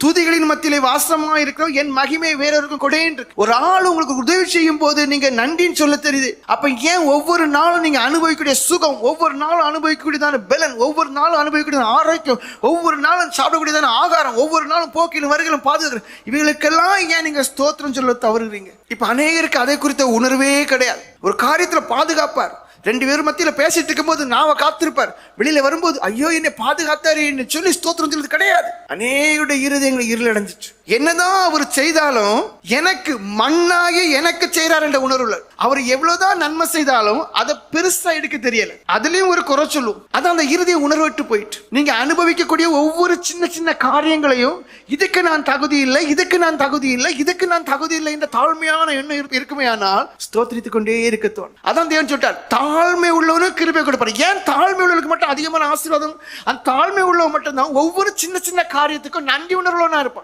துதிகளின் மத்தியிலே வாசமா இருக்கிறோம், என் மகிமை வேறொருக்கும் கொடேன். ஒரு ஆள் உங்களுக்கு உதவி செய்யும் போது நீங்க நன்றின்னு சொல்ல தெரியுது. அப்ப ஏன் ஒவ்வொரு நாளும் நீங்க அனுபவிக்கக்கூடிய சுகம், ஒவ்வொரு நாளும் அனுபவிக்கக்கூடியதான பலன், ஒவ்வொரு நாளும் அனுபவிக்கக்கூடிய ஆரோக்கியம், ஒவ்வொரு நாளும் சாப்பிடக்கூடியதான ஆகாரம், ஒவ்வொரு நாளும் போக்கிலும் வருகளும் பாதுகாக்கிறேன், இவைகளுக்கெல்லாம் ஏன் நீங்க ஸ்தோத்திரம் சொல்ல தவறுறீங்க? இப்ப அநேகருக்கு அதை குறித்த உணர்வே கிடையாது. ஒரு காரியத்துல பாதுகாப்பார், ரெண்டு பேரும் மத்தியில பேசிட்டு இருக்கும் போது நாவ காத்திருப்பார், வெளியில வரும்போது ஐயோ என்னை பாதுகாத்தாரு சொல்லி ஸ்தோத்திரம் சொல்றது கிடையாது. அநேகருடைய இருதயங்களை இருள் அடைஞ்சிட்டு என்னதான் அவர் செய்தாலும் எனக்கு மண்ணாகி எனக்கு செய்யறார் என்ற உணர்வு. அவர் எவ்வளவுதான் நன்மை செய்தாலும் அதை பெருசா எடுக்க தெரியல, அதுலயும் ஒரு குறை சொல்லும். அதான் அந்த இருதய உணர்வட்டு போயிட்டு நீங்க அனுபவிக்கக்கூடிய ஒவ்வொரு சின்ன சின்ன காரியங்களையும் இதுக்கு நான் தகுதி இல்லை, இதுக்கு நான் தகுதி இல்லை, இதுக்கு நான் தகுதி இல்லை என்ற தாழ்மையான எண்ணம் இருக்குமே, ஆனால் ஸ்தோத்திரித்துக் கொண்டே இருக்க தோணும். அதான் தேவன் சொல்லிட்டார், தாழ்மை உள்ளவனுக்கு கிருபை கொடுப்பார். ஏன் தாழ்மை உள்ளவனுக்கு மட்டும் அதிகமான ஆசீர்வாதம்? அந்த தாழ்மை உள்ளவன் மட்டும்தான் ஒவ்வொரு சின்ன சின்ன காரியத்துக்கும் நன்றி உணர்வுள்ளவனா இருப்பான்.